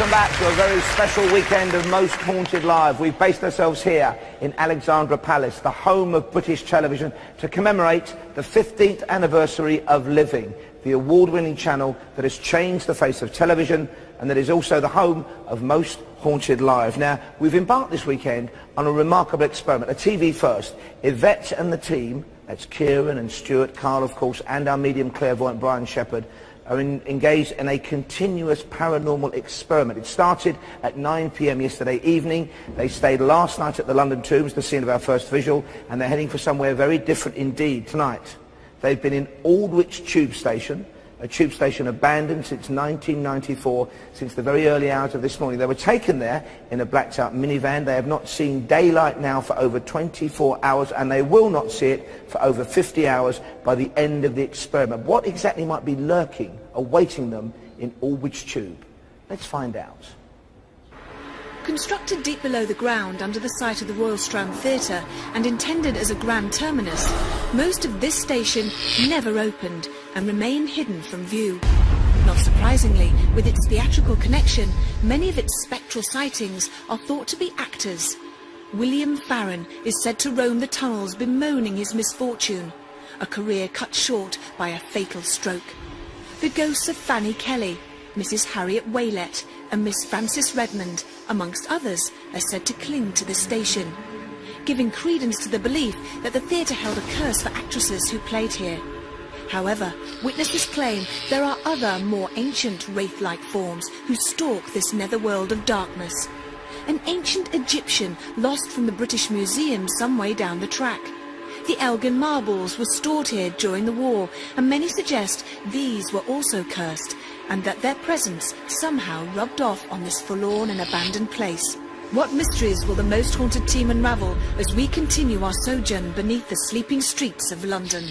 Welcome back to a very special weekend of Most Haunted Live. We've based ourselves here in Alexandra Palace, the home of British television, to commemorate the 15th anniversary of Living, the award-winning channel that has changed the face of television and that is also the home of Most Haunted Live. Now, we've embarked this weekend on a remarkable experiment, a TV first. Yvette and the team, that's Kieran and Stuart, Carl of course, and our medium clairvoyant Brian Shepherd, are engaged in a continuous paranormal experiment. It started at 9 p.m. yesterday evening. They stayed last night at the London Tombs, the scene of our first visual, and they're heading for somewhere very different indeed tonight. They've been in Aldwych tube station, a tube station abandoned since 1994, since the very early hours of this morning. They were taken there in a blacked out minivan. They have not seen daylight now for over 24 hours, and they will not see it for over 50 hours by the end of the experiment. What exactly might be lurking, awaiting them in Aldwych tube? Let's find out. Constructed deep below the ground under the site of the Royal Strand Theatre and intended as a grand terminus, most of this station never opened and remain hidden from view. Not surprisingly, with its theatrical connection, many of its spectral sightings are thought to be actors. William Farron is said to roam the tunnels bemoaning his misfortune, a career cut short by a fatal stroke. The ghosts of Fanny Kelly, Mrs. Harriet Waylett and Miss Frances Redmond, amongst others, are said to cling to the station, giving credence to the belief that the theatre held a curse for actresses who played here. However, witnesses claim there are other, more ancient wraith-like forms who stalk this netherworld of darkness. An ancient Egyptian lost from the British Museum some way down the track. The Elgin marbles were stored here during the war, and many suggest these were also cursed, and that their presence somehow rubbed off on this forlorn and abandoned place. What mysteries will the Most Haunted team unravel as we continue our sojourn beneath the sleeping streets of London?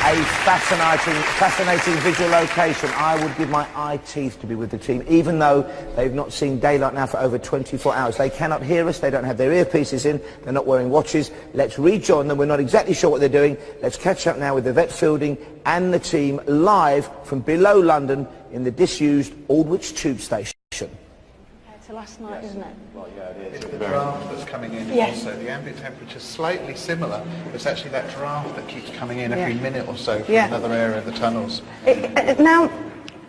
A fascinating visual location. I would give my eye teeth to be with the team, even though they've not seen daylight now for over 24 hours. They cannot hear us, they don't have their earpieces in, they're not wearing watches. Let's rejoin them, we're not exactly sure what they're doing. Let's catch up now with Yvette Fielding and the team live from below London in the disused Aldwych tube station. To last night, isn't it? Well, yeah, it is. The draft that's coming in, and also the ambient temperature is slightly similar. It's actually that draft that keeps coming in every minute or so from another area of the tunnels. Now,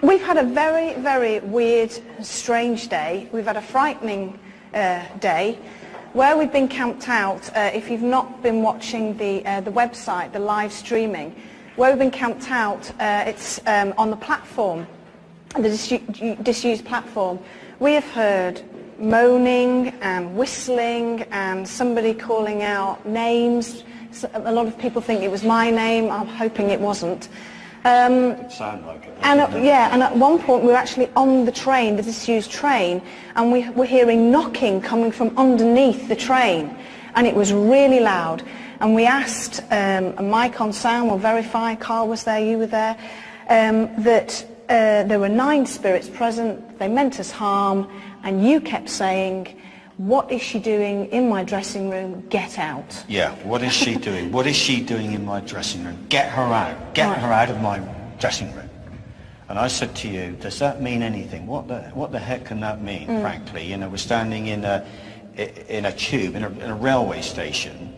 we've had a very, very weird, strange day. We've had a frightening day where we've been camped out. If you've not been watching the website, the live streaming, where we've been camped out, it's on the platform, the disused platform. We have heard moaning and whistling and somebody calling out names. A lot of people think it was my name. I'm hoping it wasn't. It sounded like it. And at one point we were actually on the train, the disused train, and we were hearing knocking coming from underneath the train, and it was really loud. And we asked, Mike on sound will verify, Carl was there, you were there, that there were 9 spirits present, they meant us harm, and you kept saying, what is she doing in my dressing room? Get out. Yeah, what is she doing? What is she doing in my dressing room? Get her out. Get her out of my dressing room. And I said to you, does that mean anything? What the heck can that mean, frankly? You know, we're standing in a tube, in a railway station,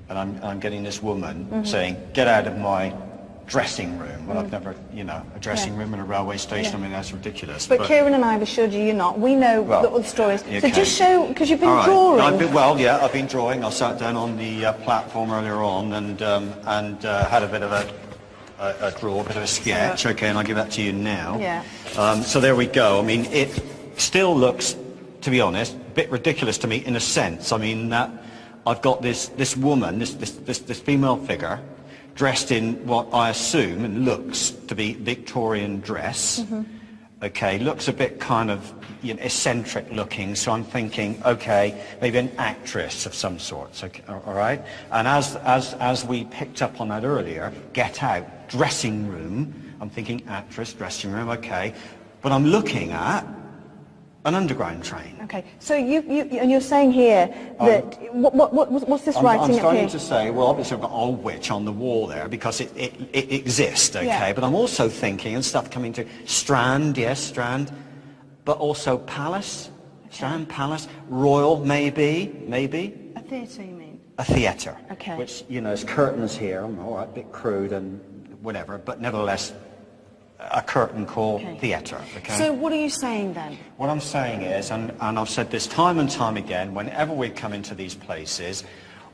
and I'm getting this woman saying, get out of my dressing room. Well, I've never, you know, a dressing room in a railway station. I mean, that's ridiculous. But Kieran and I have assured you you're not. We know the stories. Okay. So just show, because you've been drawing. I've been drawing. I sat down on the platform earlier on and had a bit of a draw, a bit of a sketch. Okay, and I'll give that to you now. Yeah. So there we go. I mean, it still looks, to be honest, a bit ridiculous to me in a sense. I mean, that I've got this woman, this female figure, dressed in what I assume and looks to be Victorian dress. Okay, looks a bit kind of, you know, eccentric looking, so I'm thinking, okay, maybe an actress of some sort, okay, all right? And as we picked up on that earlier, get out, dressing room, I'm thinking actress, dressing room, okay. But I'm looking at An underground train. Okay, so and you're saying here that what's this writing I'm up starting here? to say, well, obviously I've got Aldwych on the wall there because it exists, okay? Yeah. But I'm also thinking, and stuff coming to Strand, yes, Strand, but also Palace, okay. Strand, Palace, Royal, maybe. A theatre, you mean? A theatre. Okay. Which, you know, is curtains here, all right, a bit crude and whatever, but nevertheless, a curtain call theatre, okay? So what are you saying then? What I'm saying is, and I've said this time and time again, whenever we come into these places,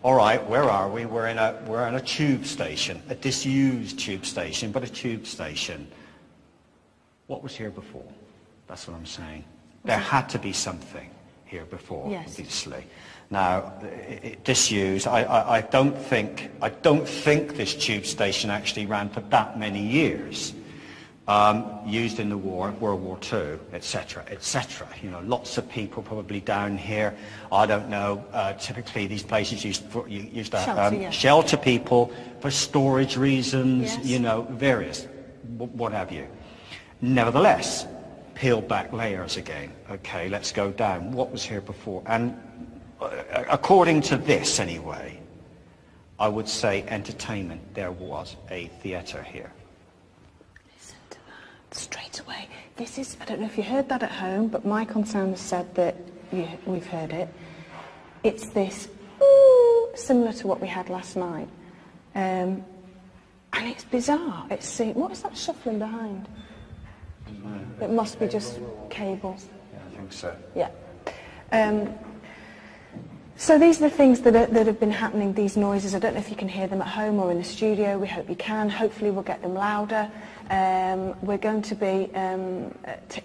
all right, where are we? We're in a tube station, a disused tube station, but a tube station. What was here before? That's what I'm saying. There had to be something here before, yes. obviously. Now, disused. I don't think this tube station actually ran for that many years. Used in the war, World War II, etc., etc. You know, lots of people probably down here. I don't know. Typically, these places used to shelter people for storage reasons. Yes. You know, various, what have you. Nevertheless, peel back layers again. Okay, let's go down. What was here before? And according to this, anyway, I would say entertainment. There was a theatre here. Straight away. This is, I don't know if you heard that at home, but my concern has said that we've heard it. It's this, ooh, similar to what we had last night. And it's bizarre. It's, what is that shuffling behind? It must be just cables. Yeah, I think so. Yeah. So these are the things that have been happening, these noises. I don't know if you can hear them at home or in the studio. We hope you can. Hopefully we'll get them louder. We're going to be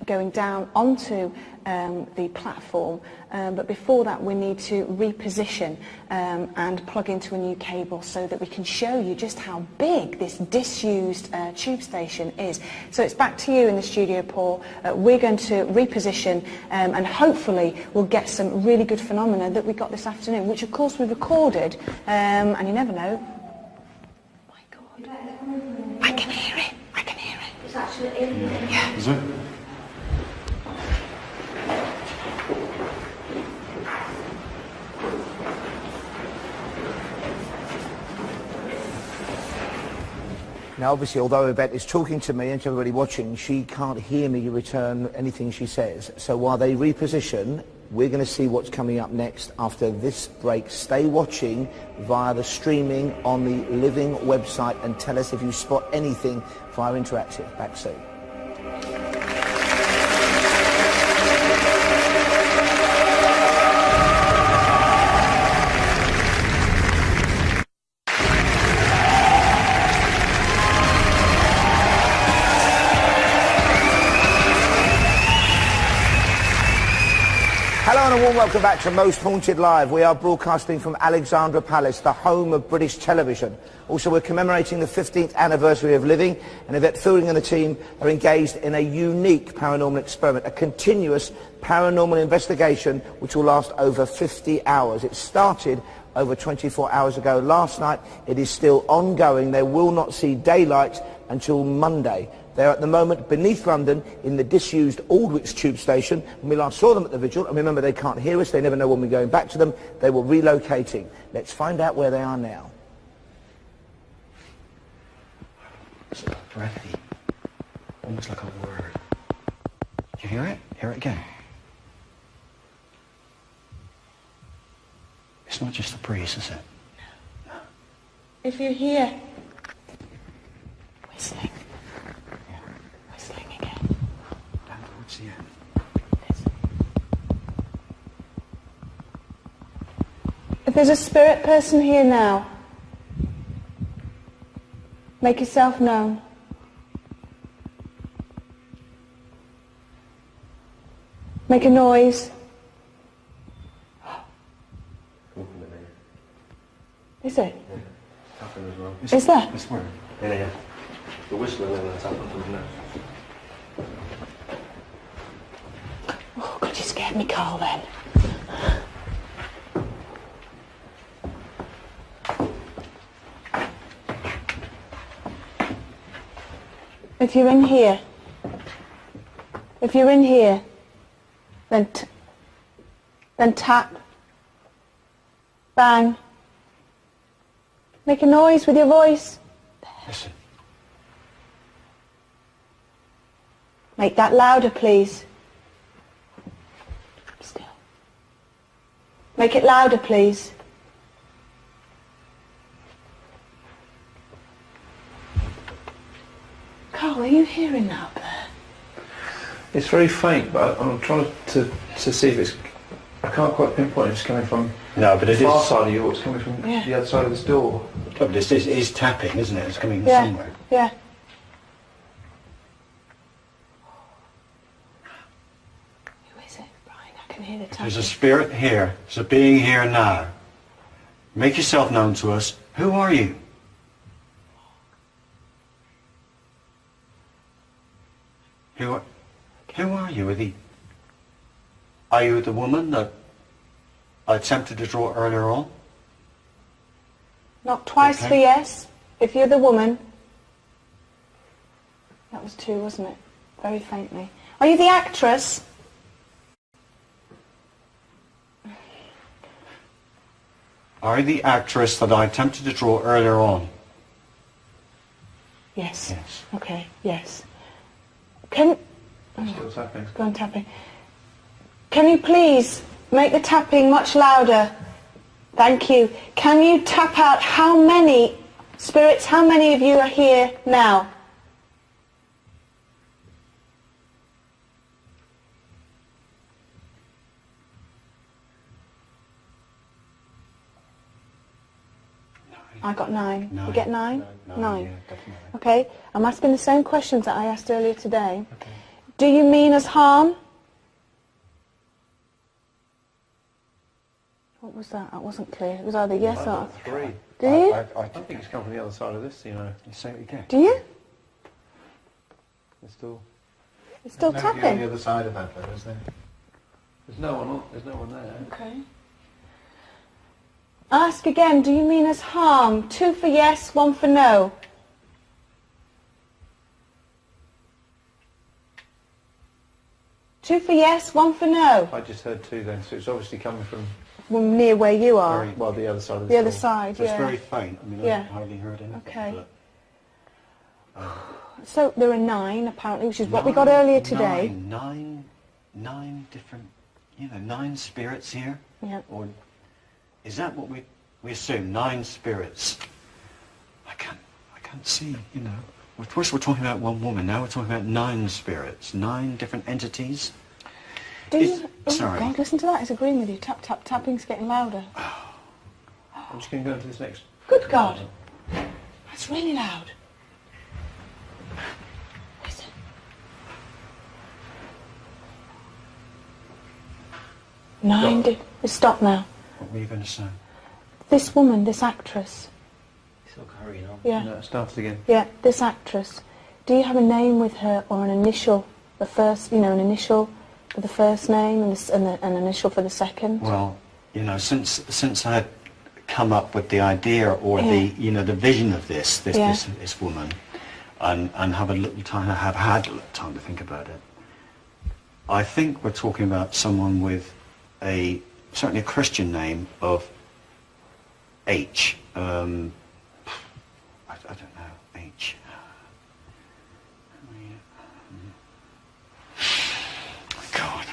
going down onto the platform, but before that we need to reposition and plug into a new cable so that we can show you just how big this disused tube station is. So it's back to you in the studio, Paul. We're going to reposition and hopefully we'll get some really good phenomena that we got this afternoon, which of course we recorded, and you never know. My God, I can hear it. It's actually in there. Yeah. Is it? Now, obviously, although Yvette is talking to me and to everybody watching, she can't hear me return anything she says. So while they reposition, we're going to see what's coming up next after this break. Stay watching via the streaming on the Living website and tell us if you spot anything via Interactive. Back soon. Hello and a warm welcome back to Most Haunted Live. We are broadcasting from Alexandra Palace, the home of British television. Also, we're commemorating the 15th anniversary of Living, and Yvette Fielding and the team are engaged in a unique paranormal experiment, a continuous paranormal investigation which will last over 50 hours. It started over 24 hours ago last night. It is still ongoing. They will not see daylight until Monday. They're at the moment beneath London in the disused Aldwych tube station. When we last saw them at the vigil, and remember they can't hear us, they never know when we're going back to them, they were relocating. Let's find out where they are now. It's breathy, almost like a word. You hear it? Hear it again. It's not just a breeze, is it? No. If you're here, whistling. If there's a spirit person here now, make yourself known. Make a noise. Is it? Yeah. Tapping as well. Is there? It's where? Yeah. The whistling and the tapping from there. Oh, God, you scared me, Carl, then. If you're in here, Then tap. Bang. Make a noise with your voice. Listen. Make that louder, please. Still. Make it louder, please. Carl, are you hearing that up there? It's very faint, but I'm trying to see if it's... I can't quite pinpoint if it's coming from No, but the it far is... side of you or it's coming from Yeah. the other side of this door. But this is tapping, isn't it? It's coming Yeah. somewhere. Yeah. Who is it, Brian? I can hear the tapping. There's a spirit here. There's a being here now. Make yourself known to us. Who are you? Who are you? Are you the woman that I attempted to draw earlier on? Knock twice Okay. for yes. If you're the woman. That was 2, wasn't it? Very faintly. Are you the actress? Are you the actress that I attempted to draw earlier on? Yes. Yes. Okay, yes. Can... Still tapping. Go on tapping. Can you please make the tapping much louder? Thank you. Can you tap out how many spirits, how many of you are here now? I got 9. You get 9? 9. Yeah, definitely. Okay. I'm asking the same questions that I asked earlier today. Okay. Do you mean us harm? What was that? That wasn't clear. It was either yes or... 3. Do you? I think it's come from the other side of this, you know. You say it again. Do you? It's still... It's still Nobody on the tapping. other side of that, though, is there? There's no one there. Okay. Ask again, do you mean us harm? 2 for yes, 1 for no. Two for yes, 1 for no. I just heard 2 then, so it's obviously coming from Well, near where you are. the other side of The this other door. side, So yeah. it's very faint. I mean, Yeah. I hardly heard anything. Okay. but- So there are 9 apparently, which is what we got earlier today. Nine different, 9 spirits here? Yeah. Or is that what we assume? 9 spirits. I can't see, First we're talking about one woman, now we're talking about 9 spirits, 9 different entities. Do you? Oh sorry. God, listen to that. It's agreeing with you. Tap, tap, tapping's getting louder. I'm just going to go into this next... Good God. That's really loud. Listen. Stop now. What were you going to say? This woman, this actress. Still carrying on. Yeah. No, it started again. Yeah, this actress. Do you have a name with her or an initial? The first, an initial for the first name and an initial for the second? Well, since I had come up with the idea or the vision of this woman, and have had a little time to think about it, I think we're talking about someone with certainly a Christian name of H. I don't know, H. God.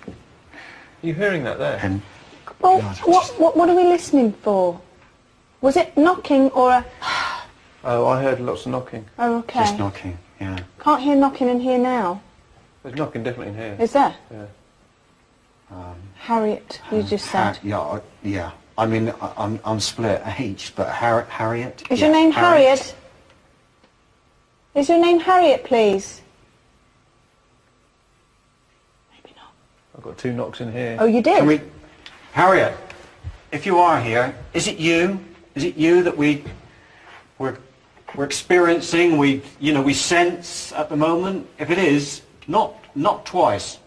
Are you hearing that there? And Well, God, what are we listening for? Was it knocking or a... Oh, I heard lots of knocking. Oh, okay. just knocking, yeah. Can't hear knocking in here now. There's knocking definitely in here. Is there? Yeah. Harriet, you just said. Yeah. I mean, I'm split H, but Harriet. Is your name Harriet? Is your name Harriet, please? Maybe not. I've got 2 knocks in here. Oh, you did? Can we, Harriet? If you are here, is it you? Is it you that we're experiencing? We sense at the moment. If it is, not twice.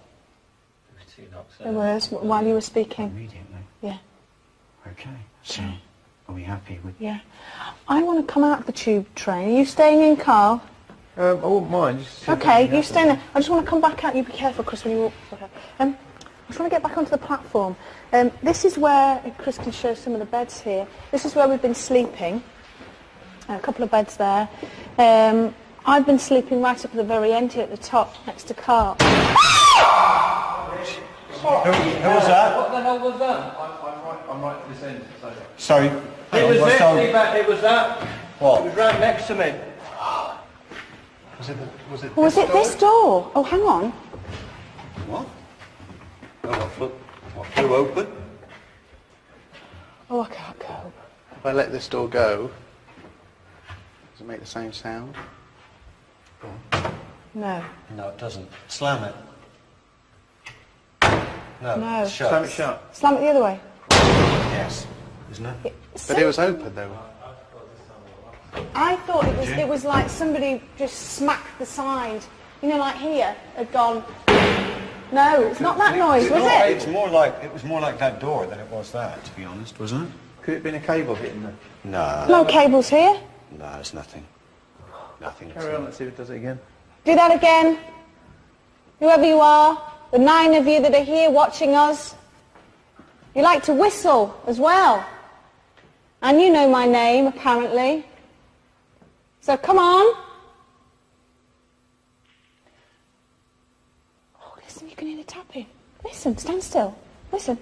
There's 2 knocks There was, while you were speaking. Immediately. Yeah. Okay. So, are we happy with? Yeah. I want to come out of the tube train. Are you staying in, Carl? I wouldn't mind. Okay, you stay there. I just want to come back out. You be careful, Chris, when you walk. Okay. I just want to get back onto the platform. This is where, if Chris can show some of the beds here, this is where we've been sleeping. A couple of beds there. I've been sleeping right up at the very end here at the top, next to Carl. Who was that? What the hell was that? I'm right at this end. Sorry. It was it was that. What? It was right next to me. Was it this door? Oh, hang on. What? What flew open? Oh, I can't go. If I let this door go, does it make the same sound? No. No, it doesn't. Slam it. No. It's shut. Slam it shut. Slam it the other way. Yes. Isn't it? But it was open though. I thought it was like somebody just smacked the side. You know, like here, had gone. No, it's not that noise, was it? It was more like that door than it was that, to be honest, wasn't it? Could it have been a cable hitting the... No. No cables here. No, it's nothing. Nothing. Carry on, let's see if it does it again. Do that again. Whoever you are, the 9 of you that are here watching us. You like to whistle as well. And you know my name, apparently. So come on. Oh, listen, you can hear the tapping. Listen, stand still. Listen.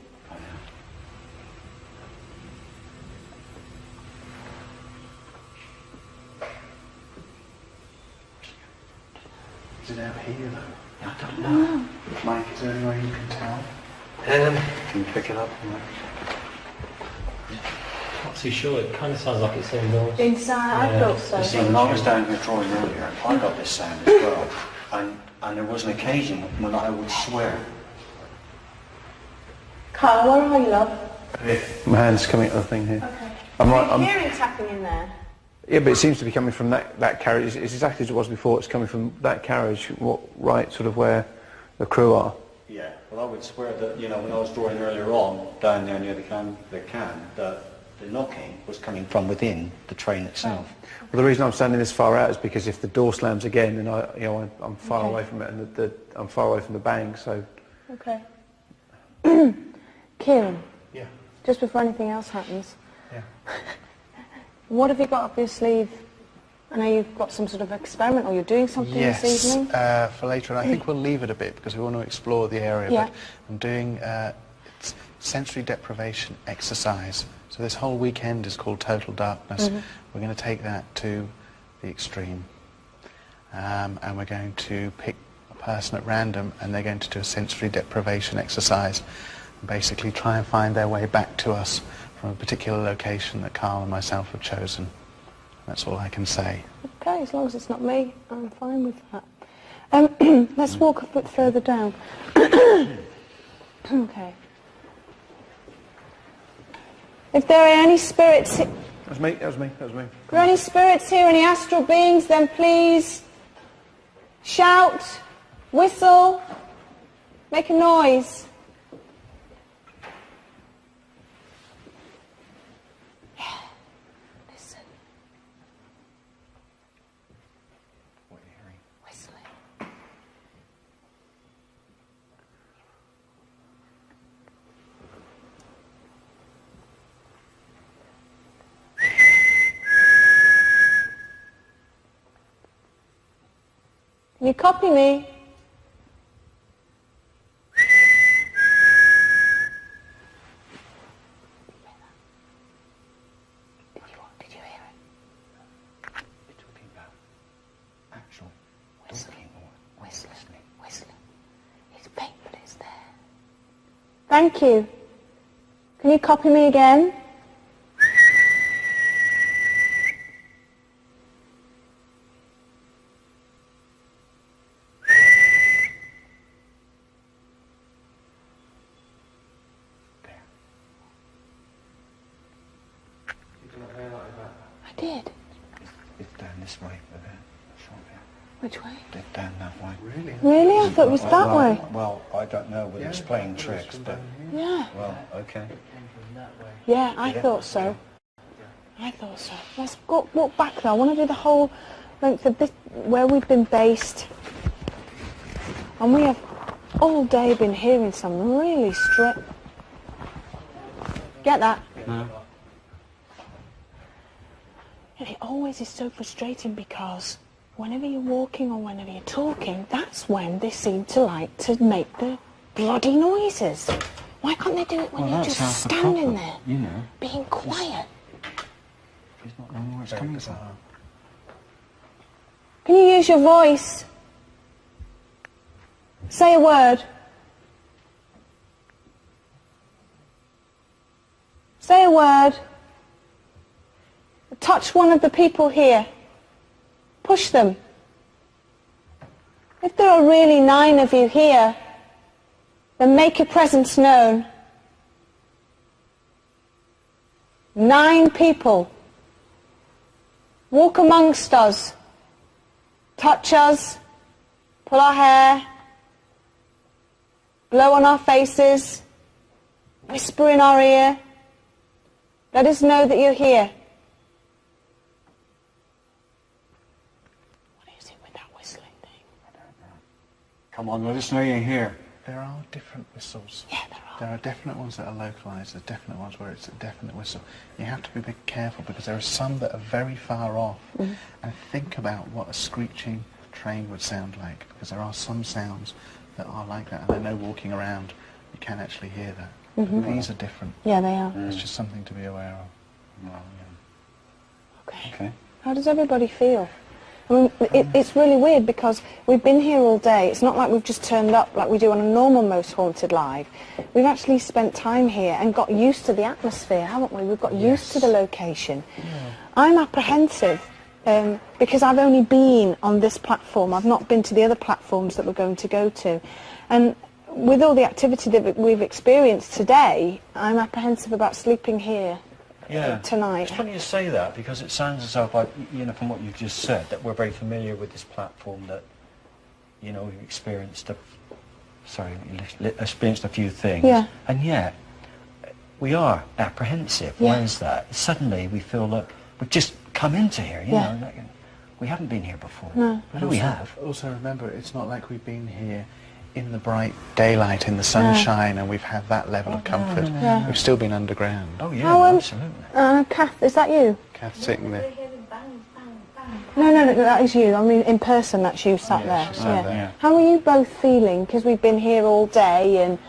Is it out here though? I don't know. Mike, is there any way you can tell? Can Can you pick it up? not too sure. It kind of sounds like it's indoors. Inside, I thought so. See, when I was down here drawing earlier, I got this sound as well. And there was an occasion when I would swear. Carl, where are you, love? My hand's coming at the thing here. Okay. I'm hearing tapping in there. Yeah, but it seems to be coming from that carriage. It's exactly as it was before. It's coming from that carriage, right sort of where the crew are. Yeah, well, I would swear that, you know, when I was drawing earlier on, down there near the can, that the knocking was coming from within the train itself. Well, the reason I'm standing this far out is because if the door slams again, then I'm far away from it, and I'm far away from the bang. So. Okay. Kieran. Yeah. Just before anything else happens. Yeah. What have you got up your sleeve? I know you've got some sort of experiment, or you're doing something this evening. For later on. I think we'll leave it a bit because we want to explore the area. Yeah. But I'm doing sensory deprivation exercise. So this whole weekend is called Total Darkness. Mm-hmm. We're going to take that to the extreme. And we're going to pick a person at random, and they're going to do a sensory deprivation exercise and basically try and find their way back to us from a particular location that Carl and myself have chosen. That's all I can say. Okay, as long as it's not me, I'm fine with that. Let's walk a bit further down. Okay. If there are any spirits... That was me. If there are any spirits here, any astral beings, then please shout, whistle, make a noise. Yeah, listen. What are you hearing? Whistling. Can you copy me? Did you hear it? You're talking about actual talking or Whistling. It's faint, but it's there. Thank you. Can you copy me again? I did. It's down this way, but Which way? it's down that way. Really? Really? I thought it was that way. Well, I don't know whether it's playing tricks, but Yeah. well, okay. Yeah, I thought so. I thought so. Let's walk back though. I want to do the whole Look, for this, where we've been based, and we have all day been hearing some really Get that? No. And it always is so frustrating because whenever you're walking or whenever you're talking, that's when they seem to like to make the bloody noises. Why can't they do it when you're just standing there, you know, being quiet? He's not knowing where it's coming from. Can you use your voice? Say a word. Say a word. Touch one of the people here. Push them. If there are really 9 of you here, then make your presence known. 9 people. Walk amongst us. Touch us. Pull our hair. Blow on our faces. Whisper in our ear. Let us know that you're here. What is it with that whistling thing? I don't know. Come on, let us know you're here. There are different whistles. Yeah, there are. There are definite ones that are localised. There's definite ones where it's a definite whistle. You have to be a bit careful because there are some that are very far off. And think about what a screeching train would sound like, because there are some sounds that are like that, and I know walking around you can actually hear that. These are different. Yeah, they are. It's just something to be aware of. Well, Okay. okay. How does everybody feel? I mean, it's really weird because we've been here all day. It's not like we've just turned up like we do on a normal Most Haunted Live. We've actually spent time here and got used to the atmosphere, haven't we? We've got used to the location. Yeah. I'm apprehensive because I've only been on this platform. I've not been to the other platforms that we're going to go to. And with all the activity that we've experienced today, I'm apprehensive about sleeping here tonight. It's funny you say that because it sounds as though, like, you know, from what you've just said, that we're very familiar with this platform, that, you know, we've experienced experienced a few things. Yeah. And yet, we are apprehensive. Yeah. Why is that? Suddenly we feel that we've just come into here, you know, like, we haven't been here before. No. But we have. Also remember, it's not like we've been here in the bright daylight, in the sunshine, and we've had that level of comfort. Yeah. We've still been underground. Oh yeah, absolutely. Kath, is that you? Kath sitting there. No, that is you. I mean, in person, that's you sat there. she's sat there. Yeah. How are you both feeling? Because we've been here all day, and,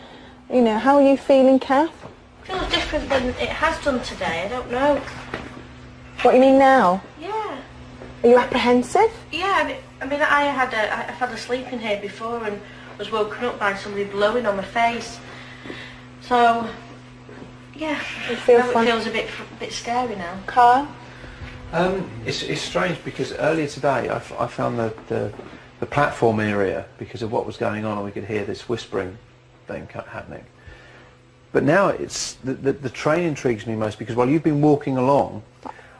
you know, how are you feeling, Kath? Feels different than it has done today. I don't know. What you mean now? Yeah. Are you apprehensive? Yeah. I mean, I've had a sleep in here before and was woken up by somebody blowing on my face. So, yeah. It feels a bit scary now. Carl? It's strange because earlier today I found the platform area because of what was going on, and we could hear this whispering thing happening. But now it's the train intrigues me most because while you've been walking along,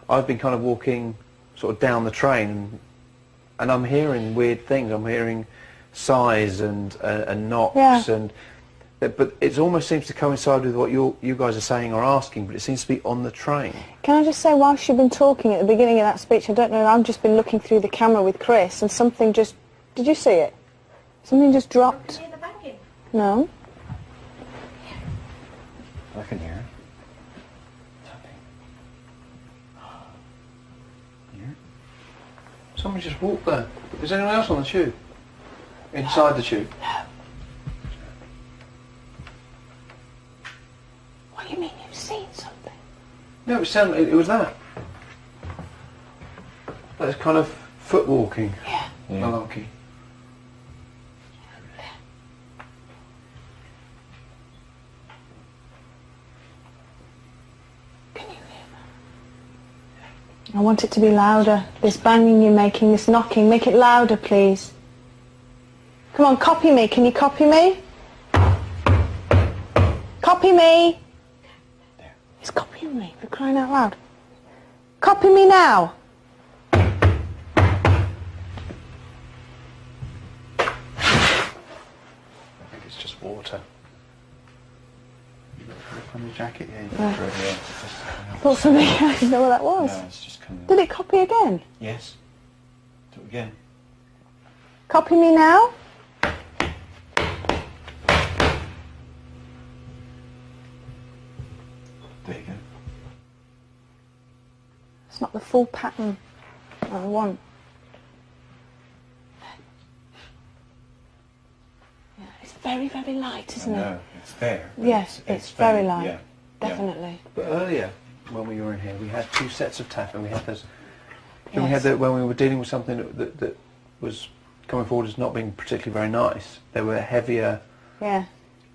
I've been kind of walking sort of down the train, and I'm hearing weird things. I'm hearing sighs and knocks, and but it almost seems to coincide with what you guys are saying or asking, but it seems to be on the train. Can I just say, whilst you've been talking at the beginning of that speech, I don't know, I've just been looking through the camera with Chris, and something just... Did you see it? Something just dropped. Can you hear the banging? No. I can hear it. Tapping. Here. Someone just walked there. Is anyone else on the tube? Inside the tube? No. What do you mean you've seen something? No, it was that. That's kind of foot walking. Yeah. Malarkey. Can you hear that? I want it to be louder. This banging you're making, this knocking, make it louder, please. Come on, copy me. Can you copy me? Copy me. There. He's copying me, for crying out loud. Copy me now. I think it's just water. Look on the jacket, yeah. You can throw it out. I thought something, I didn't know what that was. No, it's just coming. Did it copy again? Yes. again. Copy me now. There you go. It's not the full pattern I want. Yeah, it's very, very light, isn't it? No, it's fair. Yes, it's very light. Yeah. Definitely. But earlier, when we were in here, we had 2 sets of taffing. We had those. Then we Yes. had that when we were dealing with something that was coming forward as not being particularly very nice. They were heavier. Yeah.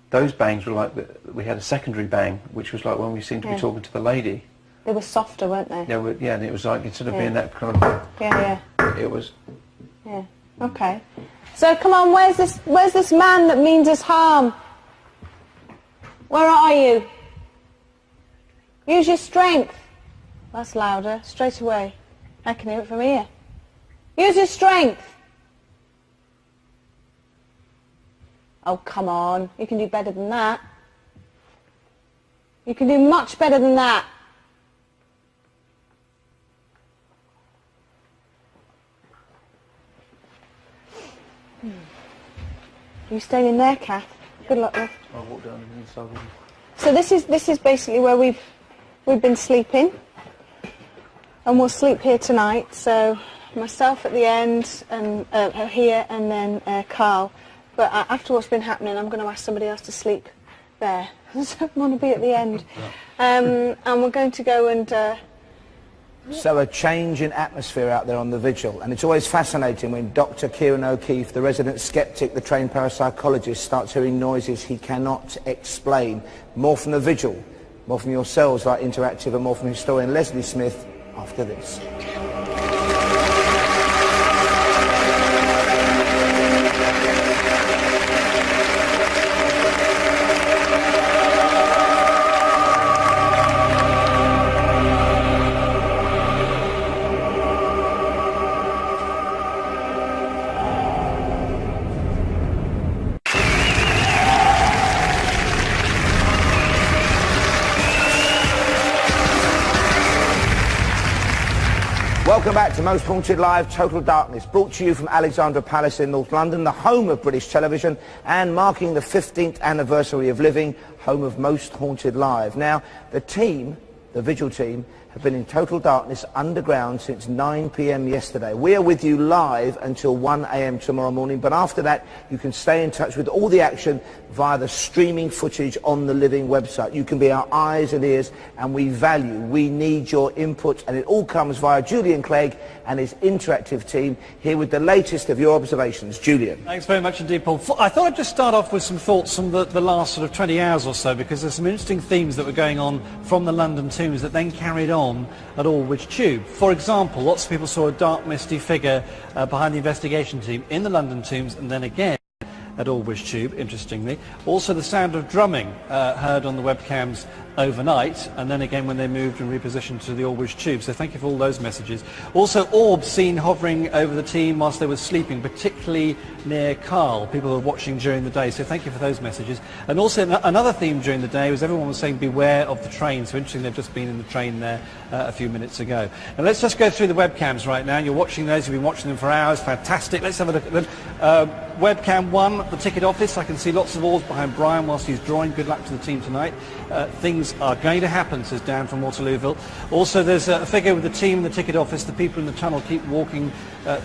Those bangs were like we had a secondary bang, which was like when we seemed to be Yeah. talking to the lady. They were softer, weren't they? Yeah, and it was like instead of Yeah. being that kind of, Yeah, it was. yeah. Okay. So come on, where's this man that means us harm? Where are you? Use your strength. That's louder, straight away. I can hear it from here. Use your strength. Oh, come on. You can do better than that. You can do much better than that. You staying in there, Kath? Good luck, love. I'll walk down the inside with you. So this is basically where we've been sleeping, and we'll sleep here tonight. So myself at the end, and here, and then Carl. But after what's been happening, I'm going to ask somebody else to sleep there. So I want to be at the end, and we're going to go and. So a change in atmosphere out there on the vigil, and it's always fascinating when Dr. Kieran O'Keefe, the resident skeptic, the trained parapsychologist, starts hearing noises he cannot explain. More from the vigil, more from yourselves, like Interactive, and more from historian Leslie Smith after this. Welcome back to Most Haunted Live, Total Darkness, brought to you from Alexandra Palace in North London, the home of British television, and marking the 15th anniversary of Living, home of Most Haunted Live. Now, the team, the Vigil team, have been in total darkness underground since 9 p.m. yesterday. We are with you live until 1 a.m. tomorrow morning, but after that you can stay in touch with all the action via the streaming footage on the Living website. You can be our eyes and ears, and we need your input, and it all comes via Julian Clegg and his interactive team here with the latest of your observations. Julian. Thanks very much indeed, Paul. I thought I'd just start off with some thoughts from the last sort of 20 hours or so, because there's some interesting themes that were going on from the London tombs that then carried on at Aldwych Tube. For example, lots of people saw a dark, misty figure behind the investigation team in the London tombs, and then again at Aldwych Tube, interestingly. Also the sound of drumming heard on the webcams overnight, and then again when they moved and repositioned to the Aldwych Tube. So thank you for all those messages. Also orbs seen hovering over the team whilst they were sleeping, particularly near Carl. People were watching during the day, so thank you for those messages. And also another theme during the day was everyone was saying beware of the train. So interesting, they've just been in the train there a few minutes ago. And let's just go through the webcams right now. You're watching those, you've been watching them for hours. Fantastic. Let's have a look at them. Webcam 1, the ticket office. I can see lots of orbs behind Brian whilst he's drawing. Good luck to the team tonight. Things are going to happen, says Dan from Waterlooville. Also, there's a figure with the team in the ticket office. The people in the tunnel keep walking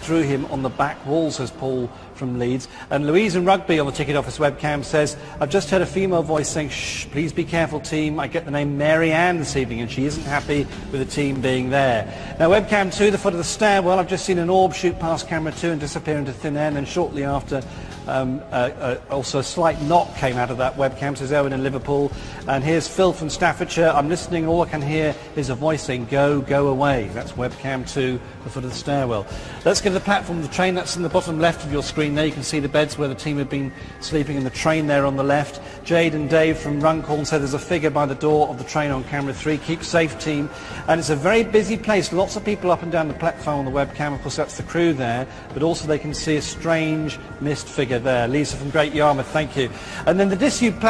through him on the back wall, says Paul from Leeds. And Louise in Rugby on the ticket office webcam says, I've just heard a female voice saying, shh, please be careful team. I get the name Mary Ann this evening, and she isn't happy with the team being there. Now, webcam 2, the foot of the stairwell. I've just seen an orb shoot past camera 2 and disappear into thin air, and then shortly after also a slight knock came out of that webcam, says Owen in Liverpool. And here's Phil from Staffordshire. I'm listening, all I can hear is a voice saying, go, go away. That's webcam 2, the foot of the stairwell. Let's go to the platform of the train. That's in the bottom left of your screen screen there. You can see the beds where the team have been sleeping and the train there on the left. Jade and Dave from Runcorn said there's a figure by the door of the train on camera 3. Keep safe, team. And it's a very busy place. Lots of people up and down the platform on the webcam. Of course, that's the crew there. But also they can see a strange mist figure there. Lisa from Great Yarmouth, thank you. And then the disused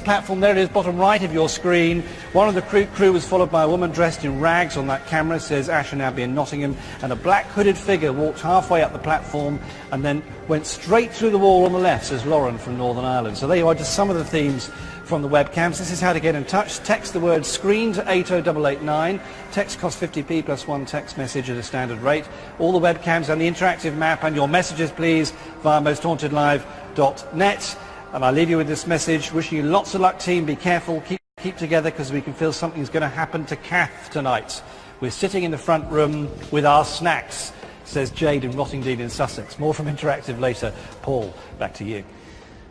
platform, there it is, bottom right of your screen. One of the crew was followed by a woman dressed in rags on that camera, says Asher Abbey in Nottingham, and a black hooded figure walked halfway up the platform and then went straight through the wall on the left, says Lauren from Northern Ireland. So there you are, just some of the themes from the webcams. This is how to get in touch. Text the word screen to 80889. Text costs 50p plus one text message at a standard rate. All the webcams and the interactive map and your messages, please, via mosthauntedlive.net. And I'll leave you with this message. Wishing you lots of luck, team. Be careful. Keep together, because we can feel something's going to happen to Kath tonight. We're sitting in the front room with our snacks, says Jade in Rottingdean in Sussex. More from Interactive later. Paul, back to you.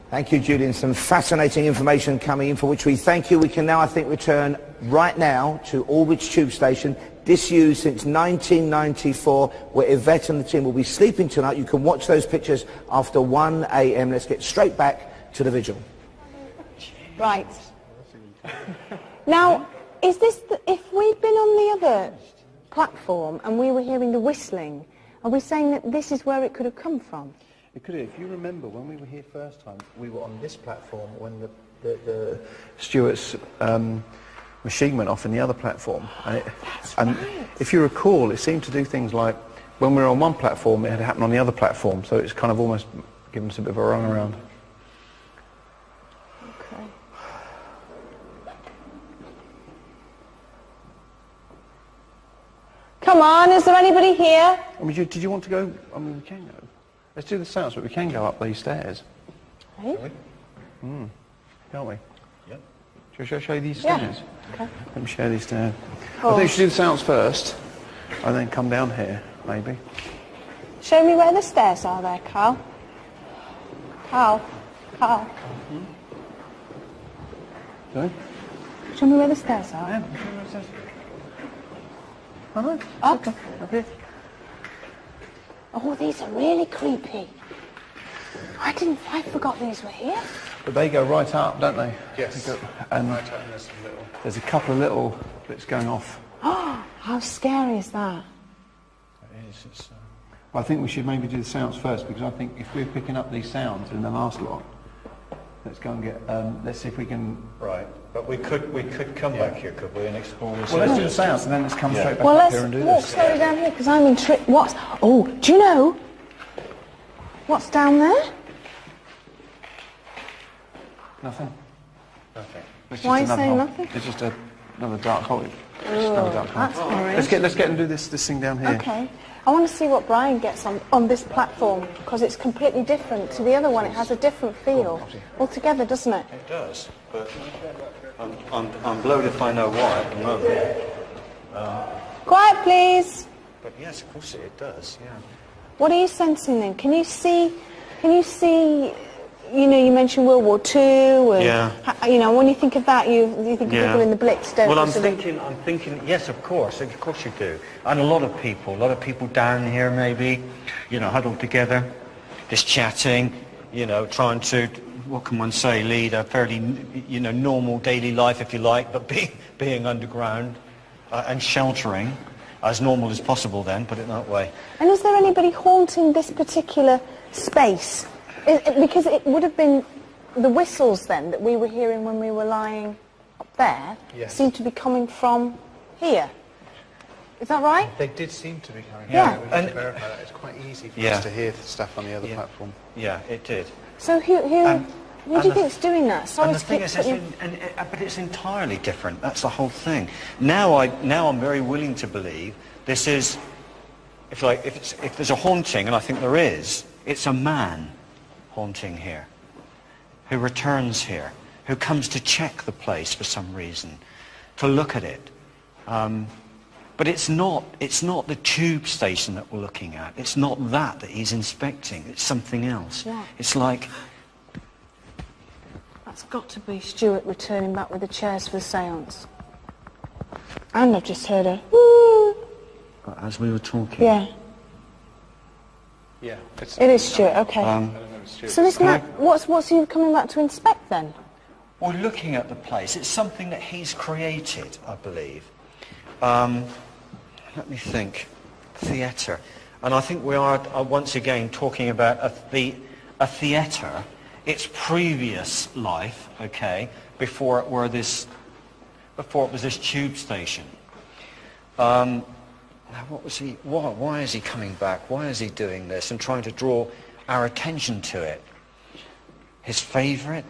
Thank you, Julian. Some fascinating information coming in, for which we thank you. We can now, I think, return right now to Aldwych Tube Station, disused since 1994, where Yvette and the team will be sleeping tonight. You can watch those pictures after 1 a.m. Let's get straight back to the vigil. Right. Now, is this if we'd been on the other platform and we were hearing the whistling, are we saying that this is where it could have come from? It could have. If you remember, when we were here first time, we were on this platform when the Stewart's machine went off in the other platform. And if you recall, it seemed to do things like, when we were on one platform, it had happened on the other platform, so it's kind of almost given us a bit of a run around. Come on, is there anybody here? I mean, did you want to go? I mean, we can go. Let's do the seance, but we can go up these stairs. Hey? Can't we? Yep. Shall I show you these Yeah. stairs? Okay. Let me show these stairs. Oh. I think we should do the seance first, and then come down here, maybe. Show me where the stairs are there, Carl. Carl. Sorry? Show me where the stairs are. Yeah, show me where the stairs. Alright. Up. Up here. Oh, these are really creepy. I forgot these were here. But they go right up, don't they? Yes. They go, and Right up, and there's some little... there's a couple of little bits going off. Oh, how scary is that? It is, it's, I think we should maybe do the sounds first, because I think if we're picking up these sounds in the last lot, let's go and get, let's see if we can... right, but we could come back here, could we, and explore this? Well, let's do the sounds, and then let's come straight back Well, up here and do let's walk this. slowly down here, because I'm intrigued. Oh, do you know what's down there? Nothing. Nothing. It's Why are you just another saying hole. nothing? It's just another dark hole. Another dark hole. That's horrid. Let's get and do this thing down here. Okay. I want to see what Brian gets on this platform, because it's completely different to the other one. It has a different feel altogether, doesn't it? It does, but I'm blowed if I know why at the moment. Quiet, please. But yes, of course it does, yeah. What are you sensing then? Can you see, you know, you mentioned World War II, and, Yeah. you know, when you think of that, you think of people in the Blitz, don't Well, you? I'm So thinking, yes, of course you do. And a lot of people down here maybe, you know, huddled together, just chatting, you know, trying to, what can one say, lead a fairly, you know, normal daily life, if you like, but being underground and sheltering as normal as possible then, put it that way. And is there anybody haunting this particular space? Because it would have been the whistles then that we were hearing when we were lying up there seemed to be coming from here. Is that right? They did seem to be coming. Yeah. We need to verify that. It's quite easy for us to hear stuff on the other platform. Yeah, it did. So who do you think's doing that? Sorry And the thing is, but it's entirely different. That's the whole thing. Now I'm very willing to believe this is, if there's a haunting, and I think there is, it's a man haunting here, who returns here, who comes to check the place for some reason, to look at it. But it's not the tube station that we're looking at. It's not that he's inspecting. It's something else. Yeah. It's like... That's got to be Stuart returning back with the chairs for the seance. And I've just heard a woo. As we were talking. Yeah. Yeah. It is Stuart, okay. So this man, what's he coming back to inspect then? We're looking at the place. It's something that he's created, I believe. Let me think. Theatre. And I think we are once again talking about a theatre, its previous life, okay, before it was this tube station. Now, what was he? Why is he coming back? Why is he doing this and trying to draw our attention to it? His favourite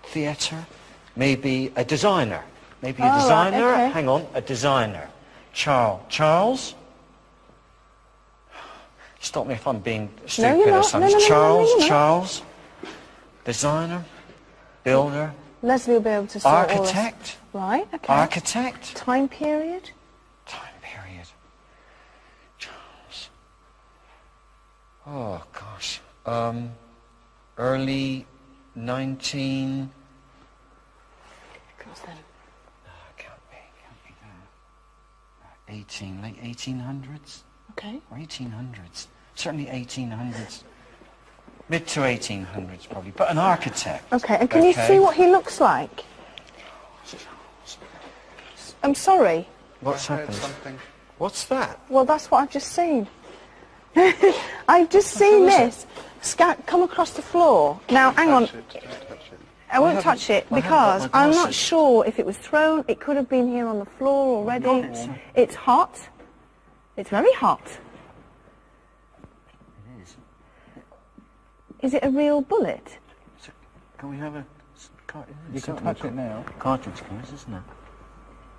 theatre? Maybe a designer. Maybe a designer. Right, okay. Hang on, a designer. Charles? Stop me if I'm being stupid or something. Charles? Designer? Builder? Leslie will be able to sort all this. Architect? Right, okay. Architect? Time period? Time period. Charles. Oh, gosh. Early 19... Comes then. Can't be that. Late 1800s? Okay. Or 1800s. Certainly 1800s. Mid to 1800s, probably. But an architect. Okay, and can you see what he looks like? I'm sorry. What's happened? What's that? Well, that's what I've just seen. I've just seen this come across the floor. Now, hang on. I won't touch it because I'm not sure if it was thrown. It could have been here on the floor already. It's hot. It's very hot. It is. Is it a real bullet? Can we have a... You can touch it now. Cartridge case, isn't it?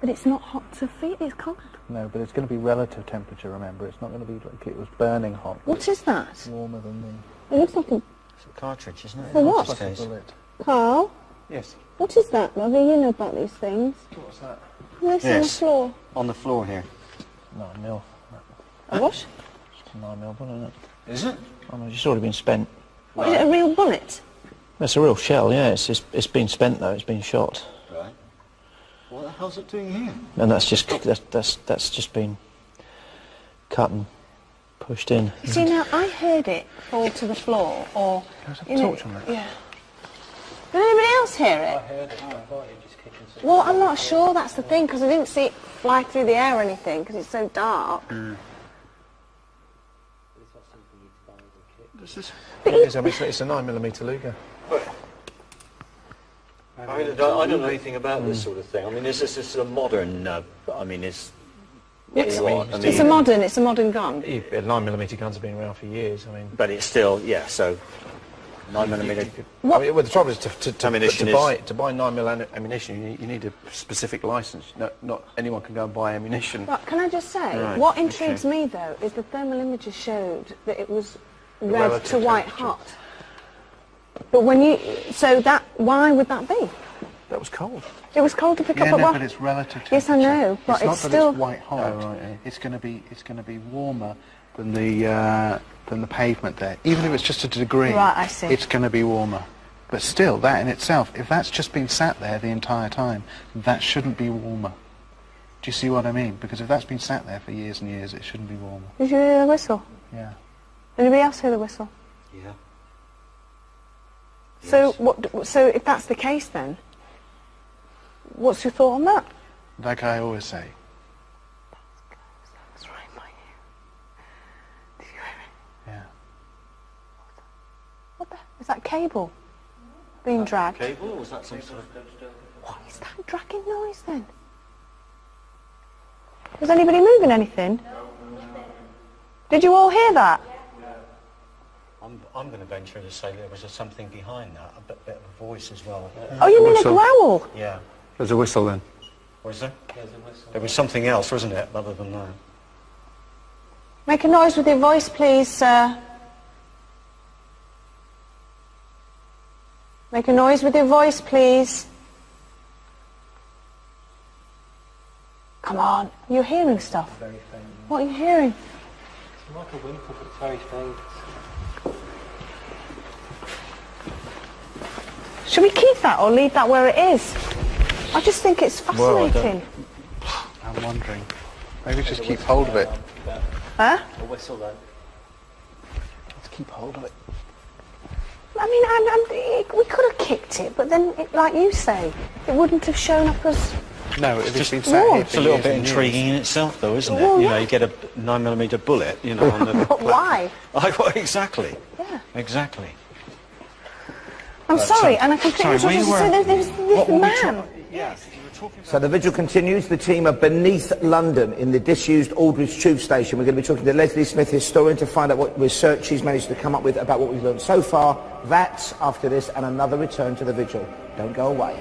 But it's not hot to feel. It's cold. No, but it's going to be relative temperature, remember. It's not going to be like it was burning hot. What is that? It's warmer than It looks like a... It's a cartridge, isn't it? For what? like a bullet. Carl? Yes. What is that, lovey? You know about these things. What's that? Where's on the floor? On the floor here. 9 mil. A what? It's a 9 mil bullet, isn't it? Is it? I mean, it's already been spent. What, is it a real bullet? It's a real shell, yeah. It's been spent though. It's been shot. Right. What the hell's it doing here? And that's just been cut and pushed in. See, now, I heard it fall to the floor, or... Can I have a torch on that? Yeah. Did anybody else hear it? I heard it. I thought you just kicking something. Well, I'm not sure, that's the thing, because I didn't see it fly through the air or anything, because it's so dark. This is... It is, I mean, it's a 9mm Luger. I don't know anything about this sort of thing. I mean, is this a modern... I mean, it's It's a modern gun. 9mm guns have been around for years, I mean... But it's still, yeah, so... 9mm... I mean, well, the trouble is to Ammunition buy 9mm ammunition, you need a specific licence. Not anyone can go and buy ammunition. But can I just say, Right, what intrigues me, though, is the thermal images showed that it was red relative to white temperature. hot. But when you... So that... Why would that be? That was cold. It was cold to pick Yeah, up at no, what? but it's relative temperature. Yes, I know, but it's it's not still... that it's white hot. Oh, right, yeah. It's going to be warmer than the pavement there. Even if it's just a degree, Right, I see. it's going to be warmer. But still, that in itself, if that's just been sat there the entire time, that shouldn't be warmer. Do you see what I mean? Because if that's been sat there for years and years, it shouldn't be warmer. Did you hear the whistle? Yeah. Anybody else hear the whistle? Yeah. So So if that's the case, then, what's your thought on that? Like I always say, That's right by you. Did you hear it? yeah. What the... Is that cable being dragged? Cable, or was that some sort of... What is that dragging noise, then? Was anybody moving anything? Did you all hear that? I'm going to venture to say there was something behind that, a bit of a voice as well. Oh, you mean a Whistle. growl? Yeah. There's a whistle then. Was there? There's a whistle. There was something else, wasn't it, other than that? Make a noise with your voice, please, sir. Make a noise with your voice, please. Come on, you're hearing stuff. Very faint. What are you hearing? It's like a whimper, but it's very faint. Should we keep that or leave that where it is? I just think it's Well, I don't- fascinating. I'm wondering. Maybe just keep hold of it. Huh? A whistle then. keep hold of it. I mean, we could have kicked it, but then, like you say, it wouldn't have shown up as... No, it's just been sat here It's a little bit intriguing in itself, though, isn't it? Well, You know, yeah. you get a 9mm bullet, you know, on the... Why? Well, exactly. Yeah. Exactly. I'm sorry, and I completely sorry, we were- there's this man. Yes. You were talking about... So the vigil continues. The team are beneath London in the disused Aldwych tube station. We're going to be talking to Leslie Smith, historian, to find out what research she's managed to come up with about what we've learned so far. That's after this and another return to the vigil. Don't go away.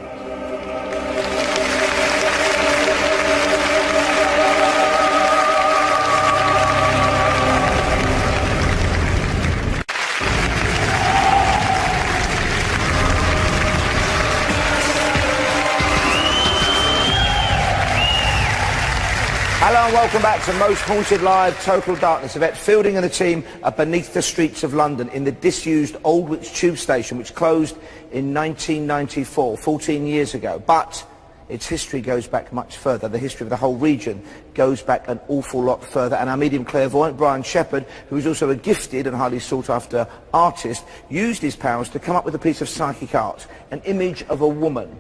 Hello and welcome back to Most Haunted Live, Total Darkness. Yvette Fielding and the team are beneath the streets of London in the disused Aldwych tube station, which closed in 1994, 14 years ago. But its history goes back much further. The history of the whole region goes back an awful lot further. And our medium clairvoyant, Brian Shepherd, who is also a gifted and highly sought-after artist, used his powers to come up with a piece of psychic art, an image of a woman,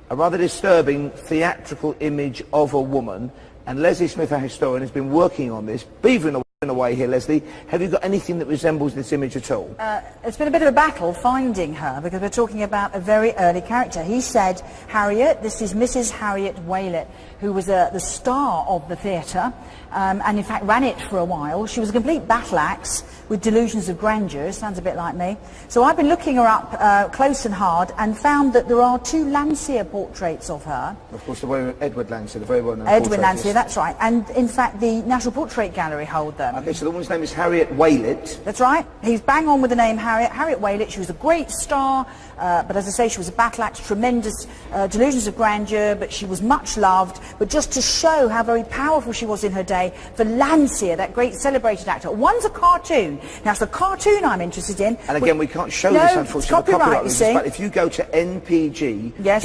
a rather disturbing theatrical image of a woman. And Leslie Smith, our historian, has been working on this, beavering away here. Leslie, have you got anything that resembles this image at all? It's been a bit of a battle finding her, because we're talking about a very early character. He said, Harriet, this is Mrs. Harriet Waylett, who was the star of the theatre, and in fact ran it for a while. She was a complete battle axe with delusions of grandeur. Sounds a bit like me. So I've been looking her up close and hard and found that there are 2 Landseer portraits of her. Of course, the way Edward Landseer, the very well-known Edward portraitist. Landseer, that's right. And in fact, the National Portrait Gallery hold them. Okay, so the woman's name is Harriet Waylett. That's right. He's bang on with the name Harriet. Harriet Waylett. She was a great star, but as I say, she was a battle axe, tremendous delusions of grandeur, but she was much loved. But just to show how very powerful she was in her day, for Landseer, that great celebrated actor. One's a cartoon. Now, it's the cartoon I'm interested in. And again, we can't show no, this, unfortunately, for copyright you see. reasons, but if you go to npg.org.uk,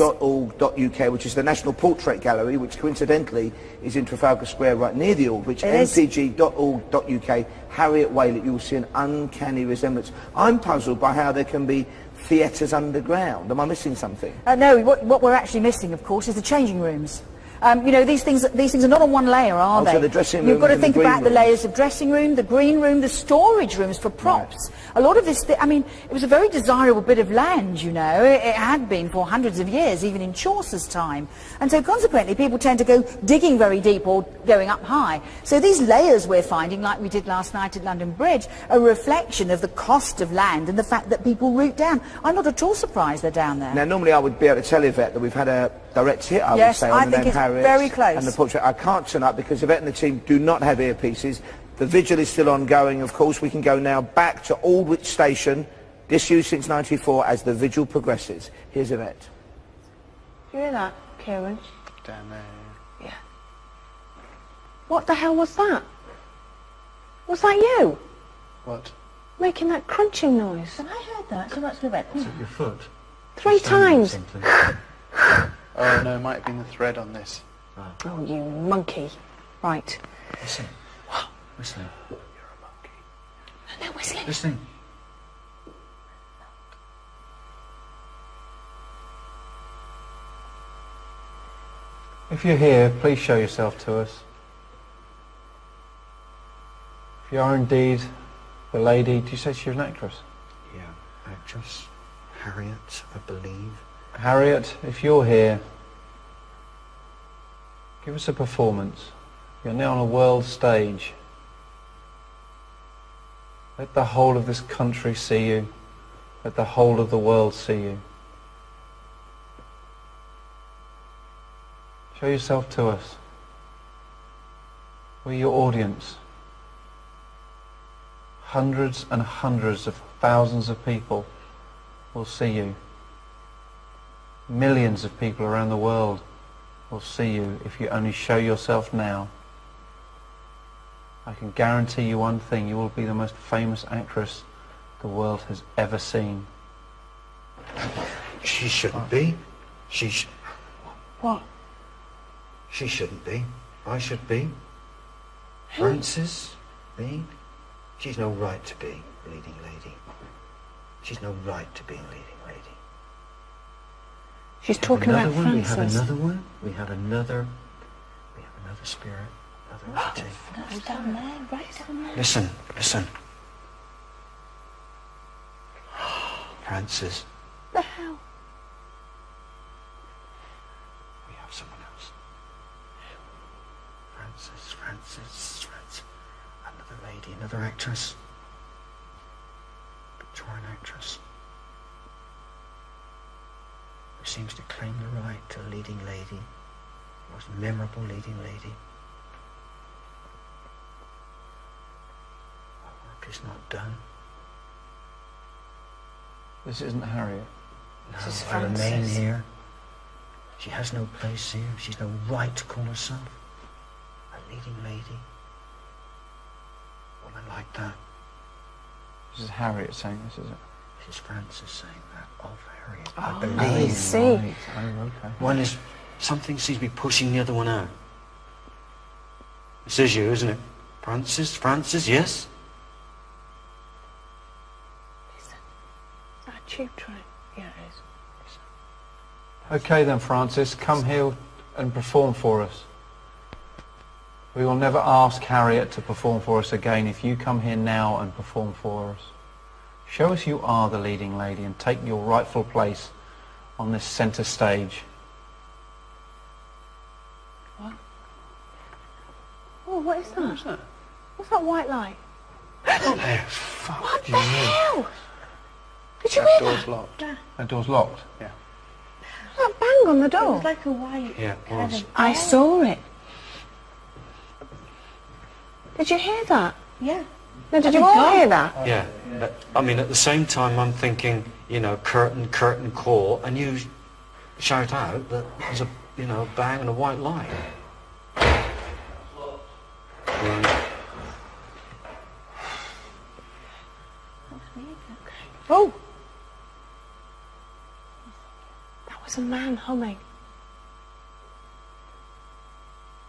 which is the National Portrait Gallery, which coincidentally is in Trafalgar Square right near the Aldwych, npg.org.uk, Harriet Waylett, you'll see an uncanny resemblance. I'm puzzled by how there can be theatres underground. Am I missing something? No, what we're actually missing, of course, is the changing rooms. You know, these things are not on one layer, are they? So the dressing room. You've got to think about the rooms. layers of dressing room, the green room, the storage rooms for props. Right. A lot of this, I mean, it was a very desirable bit of land, you know. It had been for hundreds of years, even in Chaucer's time. And so consequently, people tend to go digging very deep or going up high. So these layers we're finding, like we did last night at London Bridge, are a reflection of the cost of land and the fact that people root down. I'm not at all surprised they're down there. Now, normally I would be able to tell Yvette that we've had a direct hit, I would say, on the name Harriet. Very close. And the portrait. I can't tonight because Yvette and the team do not have earpieces. The vigil is still ongoing, of course. We can go now back to Aldwych Station, disused since '94, as the vigil progresses. Here's Yvette. Do you hear that, Kieran? Down there. Yeah. What the hell was that? Was that you? What? Making that crunching noise. And I heard that, so that's Yvette. Is it your foot? 3 times. Oh no, it might have been the thread on this. Oh, you monkey. Right. Listen. Whistling. You're a monkey. No whistling. Listening. If you're here, please show yourself to us. If you are indeed the lady, do you say she's an actress? Yeah, actress. Harriet, I believe. Harriet, if you're here, give us a performance. You're now on a world stage. Let the whole of this country see you. Let the whole of the world see you. Show yourself to us. We're your audience. Hundreds and hundreds of thousands of people will see you. Millions of people around the world will see you if you only show yourself now. I can guarantee you one thing, you will be the most famous actress the world has ever seen. She shouldn't be. What? She shouldn't be. I should be. Francis, me. She's no right to be leading lady. She's no right to be leading lady. She's talking about Frances. We have another one. We have another spirit, another entity. No, down there, right down there. Listen. Francis. The hell? We have someone else. Francis. Another lady, another actress. Victorian actress. Who seems to claim the right to a leading lady. Most memorable leading lady. Our work is not done. This isn't Harriet. No, This is I remain Frances. here. She has no place here. She's no right to call herself a leading lady. A woman like that. This is Harriet saying this, is it? This is Francis saying that of Harriet. Oh, I I believe. see. Right. Oh, okay. One is, something seems to be pushing the other one out. This is you, isn't it? Francis, yes? Is that a tube train? Yeah, it is. Okay then, Francis, come here and perform for us. We will never ask Harriet to perform for us again if you come here now and perform for us. Show us you are the leading lady and take your rightful place on this centre stage. What? Oh, what is that? What's that? What's that white light? Oh, fuck. What the hell? Did you That hear door's that? locked. That door's locked. Yeah. That bang on the It door. was like a white Yeah, it kind was. of I bell. saw it. Did you hear that? Yeah. No, did you all hear that? Yeah. But, I mean, at the same time, I'm thinking, curtain, call, and you shout out that there's a, bang and a white light. Right. Oh! That was a man humming.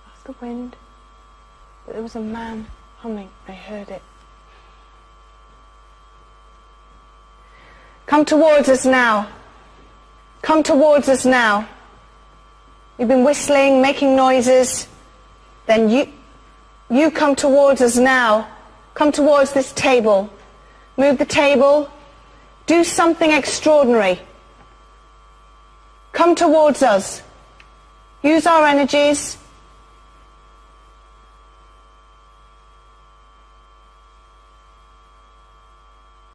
That's the wind. But there was a man humming. I heard it. Come towards us now. Come towards us now. You've been whistling, making noises. Then you come towards us now. Come towards this table. Move the table. Do something extraordinary. Come towards us. Use our energies.